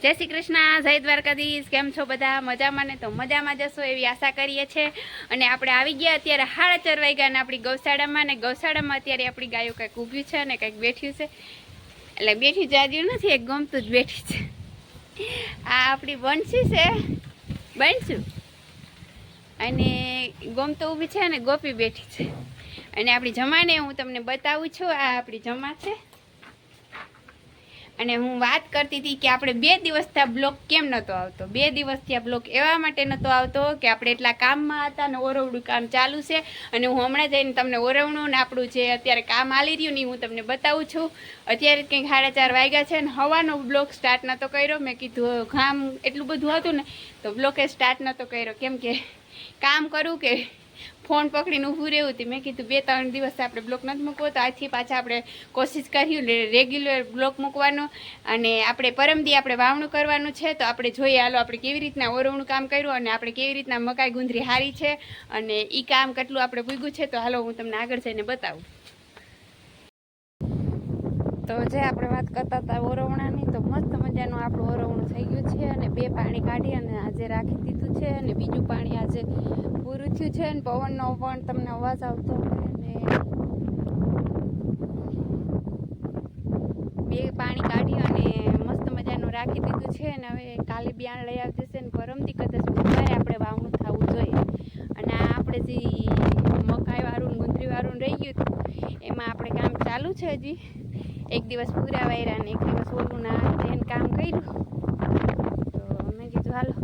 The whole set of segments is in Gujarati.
જય શ્રી કૃષ્ણ, જય દ્વારકાધીશ। કેમ છો બધા? મજામાં ને? તો મજામાં જશો એવી આશા કરીએ છીએ। અને આપણે આવી ગયા અત્યારે 4:30 વાગ્યા આપણી ગૌશાળામાં, ને ગૌશાળામાં અત્યારે આપણી ગાયો કંઈક ઊભી છે ને કંઈક બેઠ્યું છે, એટલે બેઠી જાજ્યું નથી, એક ગમતું જ બેઠી છે। આ આપણી બંસી છે, બંસુ, અને ગમતો ઊભી છે અને ગોપી બેઠી છે। અને આપણી જમાને હું તમને બતાવું છું, આ આપણી જમા છે। અને હું વાત કરતી હતી કે આપણે 2 દિવસથી આ બ્લોક કેમ નહોતો આવતો। 2 દિવસથી આ બ્લોક એવા માટે નહોતો આવતો કે આપણે એટલા કામમાં હતા ને ઓરવડું કામ ચાલુ છે। અને હું હમણાં જઈને તમને ઓરવણું ને આપણું જે અત્યારે કામ હાલી રહ્યું ને હું તમને બતાવું છું। અત્યારે કંઈક 4:30 વાગ્યા છે ને હવાનો બ્લોક સ્ટાર્ટ નહોતો કર્યો। મેં કીધું કામ એટલું બધું હતું ને તો બ્લોકે સ્ટાર્ટ નહોતો કર્યો, કેમ કે કામ કરું કે ફોન પકડીને ઊભું રહેવું હતું। મેં કીધું 2-3 દિવસ આપણે બ્લોક નથી મૂકવો, તો આજથી પાછા આપણે કોશિશ કર્યું રેગ્યુલર બ્લોક મૂકવાનો। અને આપણે પરમદી આપણે વાવણું કરવાનું છે, તો આપણે જોઈએ હાલો આપણે કેવી રીતના ઓરવણું કામ કર્યું અને આપણે કેવી રીતના મકાઈ ગુંદરી હારી છે અને એ કામ કેટલું આપણે પૂગ્યું છે, તો હાલો હું તમને આગળ જઈને બતાવું। તો જે આપણે વાત કરતા હતા ઓરવણાની, તો મસ્ત મજાનું આપણું ઓરવણું થઈ ગયું છે અને 2 પાણી કાઢી અને આજે રાખી દીધું છે અને બીજું પાણી આજે પૂરું થયું છે। અને પવનનો પણ તમને અવાજ આવતો હોય ને 2 પાણી કાઢી અને મસ્ત મજાનું રાખી દીધું છે। અને હવે કાલે બિયાણ લઈ આવી જશે ને પરમદી કદાચ બુધવારે આપણે વાવણું થવું જોઈએ। અને આ આપણે જે મકાઈ વાળું ગુંદરી વાળું રહી ગયું હતું એમાં આપણે કામ ચાલુ છે। હજી 1 દિવસ પૂરા વાયરા ને 1 દિવસ ઓલું ના એને કામ કર્યું, તો મેં કીધું હાલો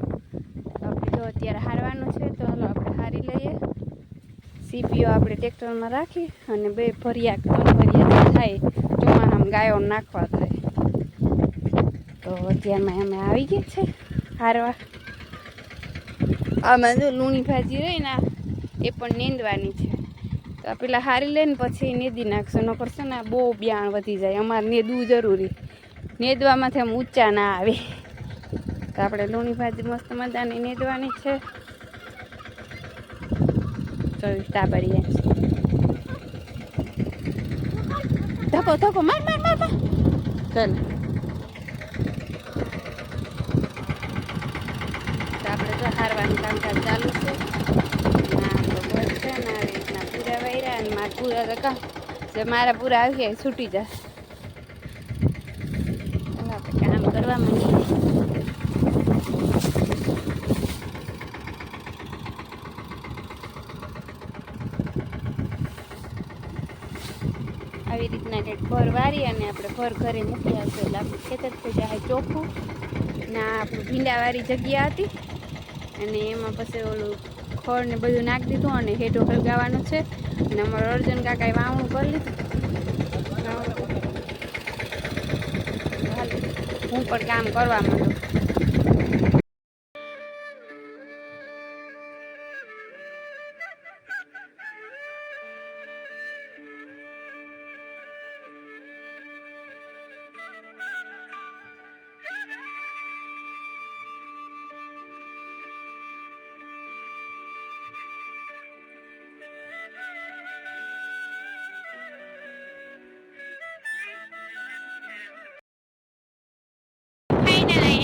આપણે જો અત્યારે હારવાનું છે, તો હાલો આપણે હારી લઈએ। સીપીઓ આપણે ટ્રેક્ટરમાં રાખી અને 2 ભરિયા 3 ભરિયા થાય ચોમાસામાં ગાયો નાખવા થાય, તો અત્યારમાં અમે આવી ગયા છે હારવા। આમાં જો લૂણી ભાજી રહી ને એ પણ નીંદવાની છે, તો પેલા હારી લઈને પછી નીંદી નાખશું, ન કરશું ને બહુ બ્યાણ વધી જાય। અમારે નીંદવું જરૂરી, નીંદવામાંથી આમ ઊંચા ના આવે, તો આપણે લૂણી ભાજી મસ્ત મજાની નીંદવાની છે। તો તાબરિયા છે, ધકો ધકો માર માર માર માર, ચાલ તો આપણે જો હારવાનું કામકાજ ચાલુ છે। બસ છે ને આવી રીતના પૂરા વાયરા અને મારા પૂરા તો કામ જે મારા પૂરા આવી જાય છૂટી જાય, આપણે કામ કરવા માંડીએ। આવી રીતના કંઈક ભર વારી અને આપણે ભર ઘરે મૂકી આવશું એટલે આપણું ખેતર થઈ જાય ચોખ્ખું। ના આપણું ભીંડાવાળી જગ્યા હતી અને એમાં પછી ઓલું ખડ ને બધું નાખી દીધું અને હેઠો હલગાવાનું છે। અને અમારું અર્જુન કાકાએ વાવણું કરી લીધું, હું પણ કામ કરવા માંડું।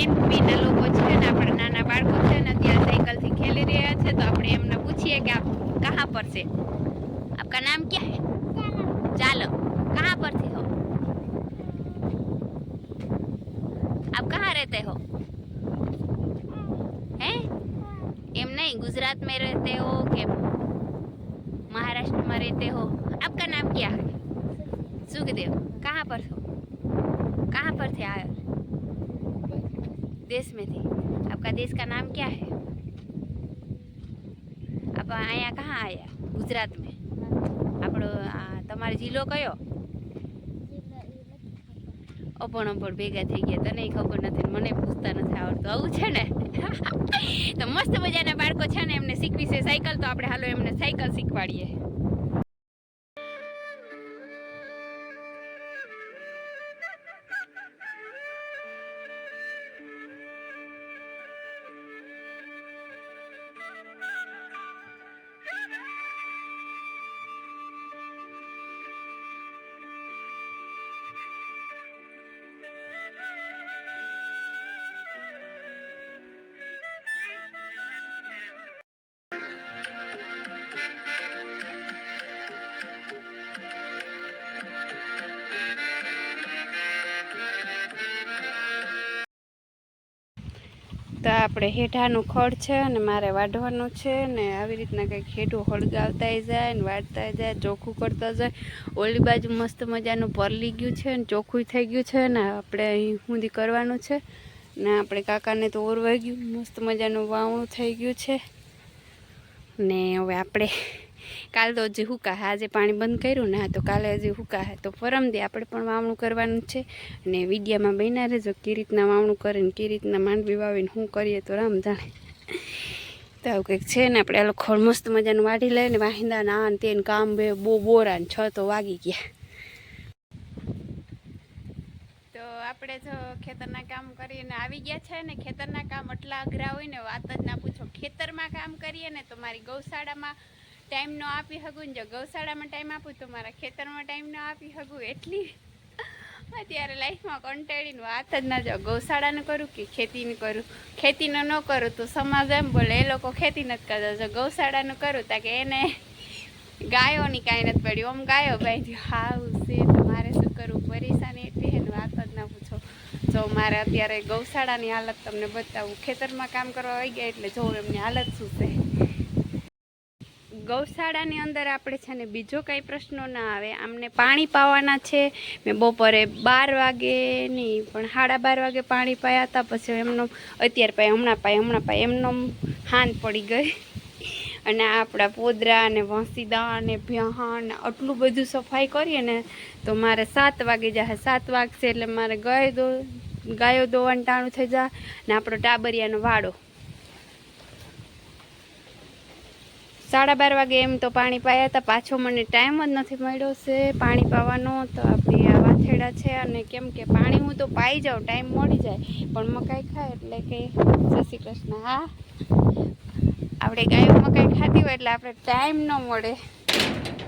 એમપીના લોકો છે ને આપણે નાના બાળકો છે ને ત્યાં સાયકલથી ખેલી રહ્યા છે, તો આપણે એમને પૂછીએ કે આપ કहाँ पर से, आपका नाम क्या है? चालो। कहाँ पर से हो आप? कहाँ रहते हो? हैं? एम नहीं, गुजरात में रहते हो कि महाराष्ट्र में रहते हो? आपका नाम क्या है? सुखदेव। कहाँ पर हो? कहाँ पर थे आए? देश में थे। आपका देश का नाम क्या है? आप आया कहाँ आया? गुजरात में। આપણો તમારો જિલ્લો કયો? અભણ ભેગા થઈ ગયા, તને ખબર નથી, મને પૂછતા નથી આવડતું, આવું છે ને। તો મસ્ત મજાના બાળકો છે ને એમને શીખવી છે સાયકલ, તો આપણે હાલો એમને સાયકલ શીખવાડીએ। તો આપણે હેઠાનું ખડ છે અને મારે વાઢવાનું છે ને આવી રીતના કંઈક હેઠું હળગાવતા જાય ને વાઢતા જાય, ચોખ્ખું કરતા જાય. ઓલી બાજુ મસ્ત મજાનું પરલી ગયું છે ને ચોખ્ખું થઈ ગયું છે ને આપણે અહીં સુધી કરવાનું છે ને આપણે કાકાને તો ઓરવાઈ ગયું, મસ્ત મજાનું વાવણું થઈ ગયું છે. ને હવે આપણે કાલ તો હજી હુકા, આજે પાણી બંધ કર્યું ને તો કાલે હજી હુકા હે, તો પરમદી આપણે પણ વાવણું કરવાનું છે. અને વિડીયામાં બન્યા રહેજો કે રીતના વાવણું કરીને કે રીતના માંડવી વાવીને શું કરીએ તો રામ જાણે. તો આવું કંઈક છે ને આપણે આ ખોળ મસ્ત મજાનું વાઢી લઈને વાહિંદા ના ને તેને કામ બે બહુ બોરા ને 6 તો વાગી ગયા. તો આપણે જો ખેતરના કામ કરીને આવી ગયા છે ને, ખેતરના કામ એટલા અઘરા હોય ને વાત જ ના પૂછો. ખેતરમાં કામ કરીએ ને તો મારી ગૌશાળામાં ટાઈમ ન આપી શકું ને જો ગૌશાળામાં ટાઈમ આપું તો મારા ખેતરમાં ટાઈમ ન આપી શકું. એટલી અત્યારે લાઈફમાં કંટાળીને વાત જ ના જાઓ. ગૌશાળાનું કરું કે ખેતીનું કરું, ખેતીનું ન કરું તો સમાજ એમ બોલે એ લોકો ખેતી નથી કરતા. જો ગૌશાળાનું કરું તા કે એને ગાયોની કાંઈ નથી પડ્યું, આમ ગાયો બાંધી હાવ છે તો મારે શું કરવું, પરેશાની એટલી છે ને વાત જ ના પૂછો. જો મારે અત્યારે ગૌશાળાની હાલત તમને બતાવું, ખેતરમાં કામ કરવા આવી ગયા એટલે જો એમની હાલત શું છે. ગૌશાળાની અંદર આપણે છે ને બીજો કંઈ પ્રશ્નો ના આવે. આમને પાણી પાવાના છે. મેં બપોરે 12 વાગે નહીં પણ 12:30 વાગે પાણી પાયા હતા. પછી એમનો અત્યારે પાય હમણાં પાય એમનો હાંજ પડી ગઈ. અને આપણા પોદરા અને વંસીદા અને ભ્યાહા ને આટલું બધું સફાઈ કરીએ ને તો મારે 7 વાગે જાય. 7 વાગશે એટલે મારે ગાયો દોવાનું ટાણું થઈ જાય ને આપણો ટાબરિયાનો વાડો 12:30 વાગે એમ તો પાણી પાયા હતા. પાછો મને ટાઈમ જ નથી મળ્યો છે પાણી પાવાનો. તો આપણી આ વાથેડા છે અને કેમ કે પાણી હું તો પાઈ જાઉં, ટાઈમ મળી જાય પણ મકાઈ ખાય એટલે કે જય શ્રી કૃષ્ણ. હા, આપણે ગાયો મકાઈ ખાતી હોય એટલે આપણે ટાઈમ ન મળે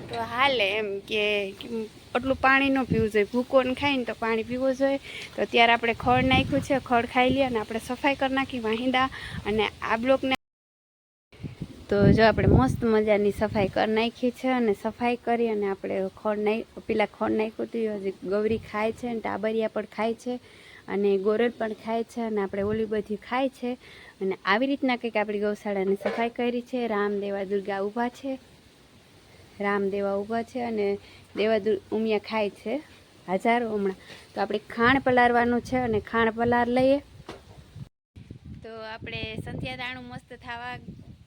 તો હાલે એમ કે આટલું પાણી ન પીવું જોઈએ. ભૂકોને ખાઈને તો પાણી પીવું જોઈએ. તો અત્યારે આપણે ખડ નાખ્યું છે, ખડ ખાઈ લઈએ અને આપણે સફાઈ કરી નાખી વાહિંદા અને આ બ્લોકને. તો જો આપણે મસ્ત મજાની સફાઈ કરી નાખી છે અને સફાઈ કરી અને આપણે ખડ નાખ્યું હતું. હજી ગૌરી ખાય છે અને ટાબરિયા પણ ખાય છે અને ગોરલ પણ ખાય છે અને આપણે ઓલી બધી ખાય છે. અને આવી રીતના કંઈક આપણી ગૌશાળાની સફાઈ કરી છે. રામદેવા દુર્ગા ઊભા છે, રામદેવા ઊભા છે અને દેવા ઉમિયા ખાય છે હજારો હમણાં. તો આપણે ખાણ પલાળવાનું છે અને ખાણ પલાર લઈએ. તો આપણે સંધ્યાદાણું મસ્ત થવા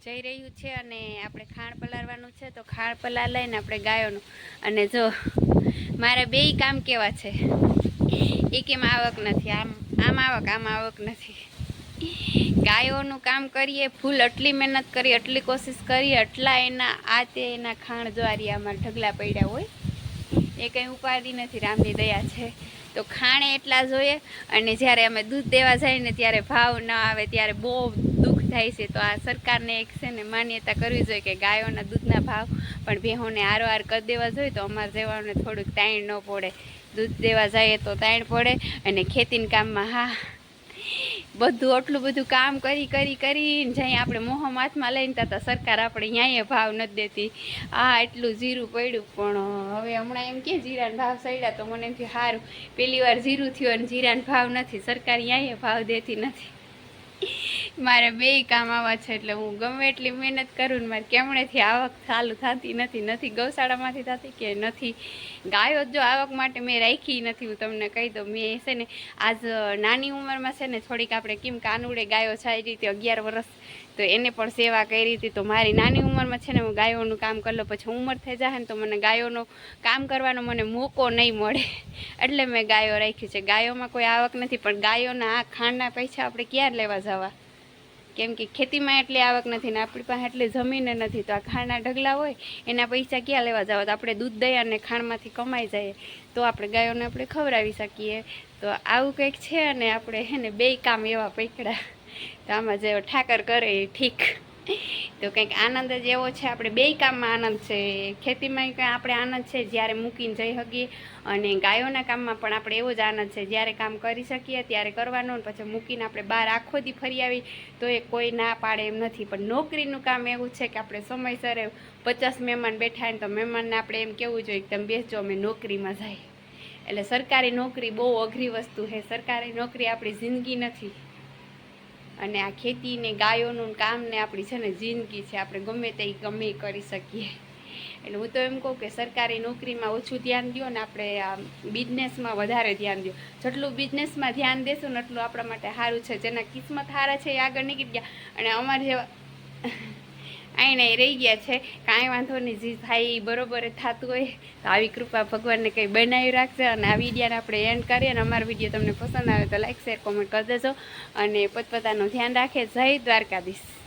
જઈ રહ્યું છે અને આપણે ખાણ પલાળવાનું છે. તો ખાણ પલાર લઈને આપણે ગાયોનું. અને જો મારા બેય કામ કેવા છે, એ કેમ આવક નથી, આમ આવક નથી. ગાયોનું કામ કરીએ ફૂલ, આટલી મહેનત કરી, આટલી કોશિશ કરી, આટલા એના ખાણ જ્વારિયામાં ઢગલા પડ્યા હોય, એ કંઈ ઉપાધિ નથી, રામની દયા છે. તો ખાણે એટલા જોઈએ. અને જ્યારે અમે દૂધ દેવા જઈએ ને ત્યારે ભાવ ન આવે ત્યારે બહુ દુઃખ થાય છે. તો આ સરકારને એક છે ને માન્યતા કરવી જોઈએ કે ગાયોના દૂધના ભાવ પણ ભેહોને આરોઆર કરી દેવા જોઈએ. તો અમારે જેવાને થોડુંક તાણ ન પડે. દૂધ દેવા જઈએ તો તાણ પડે. અને ખેતીના કામમાં હા બધું આટલું બધું કામ કરીને જઈ આપણે મોહમ હાથમાં લઈને તા સરકાર આપણે અહીંયા ભાવ નથી દેતી. એટલું જીરું પડ્યું પણ હવે હમણાં એમ કે જીરાના ભાવ સડ્યા તો મને એમ કે સારું, પહેલી વાર જીરું થયું અને જીરાના ભાવ નથી, સરકાર અહીંયા ભાવ દેતી નથી. મારે બેય કામ આવા છે એટલે હું ગમે એટલી મહેનત કરું ને મારે કેમણેથી આવક ચાલુ થતી નથી ગૌશાળામાંથી થતી કે નથી. ગાયો જો આવક માટે મેં રાખી નથી. હું તમને કહી દઉં, મેં છે ને આજ નાની ઉંમરમાં છે ને થોડીક આપણે કેમ કાનુડે ગાયો સારી રીતે 11 વર્ષ તો એને પણ સેવા કરી હતી. તો મારી નાની ઉંમરમાં છે ને હું ગાયોનું કામ કરી લો. પછી ઉંમર થઈ જાય ને તો મને ગાયોનું કામ કરવાનો મને મોકો નહીં મળે એટલે મેં ગાયો રાખી છે. ગાયોમાં કોઈ આવક નથી પણ ગાયોના આ ખાંડના પૈસા આપણે ક્યાં લેવા જવા, કેમ કે ખેતીમાં એટલી આવક નથી ને આપણી પાસે એટલી જમીન નથી. તો આ ખાંડના ઢગલા હોય એના પૈસા ક્યાં લેવા જવા. તો આપણે દૂધ દઈએ અને ખાંડમાંથી કમાઈ જાય તો આપણે ગાયોને આપણે ખવડાવી શકીએ. તો આવું કંઈક છે. અને આપણે હે ને બેય કામ એવા પકડા તો આમાં જે ઠાકર કરે એ ઠીક. તો કંઈક આનંદ જ એવો છે. આપણે બેય કામમાં આનંદ છે. ખેતીમાં કંઈ આપણે આનંદ છે જ્યારે મૂકીને જઈ શકીએ અને ગાયોના કામમાં પણ આપણે એવો જ આનંદ છે. જ્યારે કામ કરી શકીએ ત્યારે કરવાનું ને પછી મૂકીને આપણે બહાર આખો દી ફરી આવી તો એ કોઈ ના પાડે એમ નથી. પણ નોકરીનું કામ એવું છે કે આપણે સમયસર 50 મહેમાન બેઠા હોય તો મહેમાનને આપણે એમ કહેવું જોઈએ કે તમે બેસજો અમે નોકરીમાં જાય. એટલે સરકારી નોકરી બહુ અઘરી વસ્તુ છે. સરકારી નોકરી આપણી જિંદગી નથી અને આ ખેતી ને ગાયોનું કામ ને આપણી છે ને જિંદગી છે, આપણે ગમે તે ગમે એ કરી શકીએ. એટલે હું તો એમ કહું કે સરકારી નોકરીમાં ઓછું ધ્યાન દો ને આપણે આ બિઝનેસમાં વધારે ધ્યાન દો. જેટલું બિઝનેસમાં ધ્યાન દેશું ને એટલું આપણા માટે સારું છે. જેના કિસ્મત સારા છે એ આગળ નીકળી ગયા, અને અમારે જેવા આઈને રહી ગયા છે. કાંઈ વાંધો નહીં, જે થાય એ બરોબર થતું હોય તો આવી કૃપા ભગવાનને કંઈ બનાવી રાખશે. અને આ વિડીયોને આપણે એન્ડ કરીએ, અને અમારો વિડીયો તમને પસંદ આવે તો લાઈક શેર કોમેન્ટ કરી દેજો, અને પોતપોતાનું ધ્યાન રાખે. જય દ્વારકાધીશ.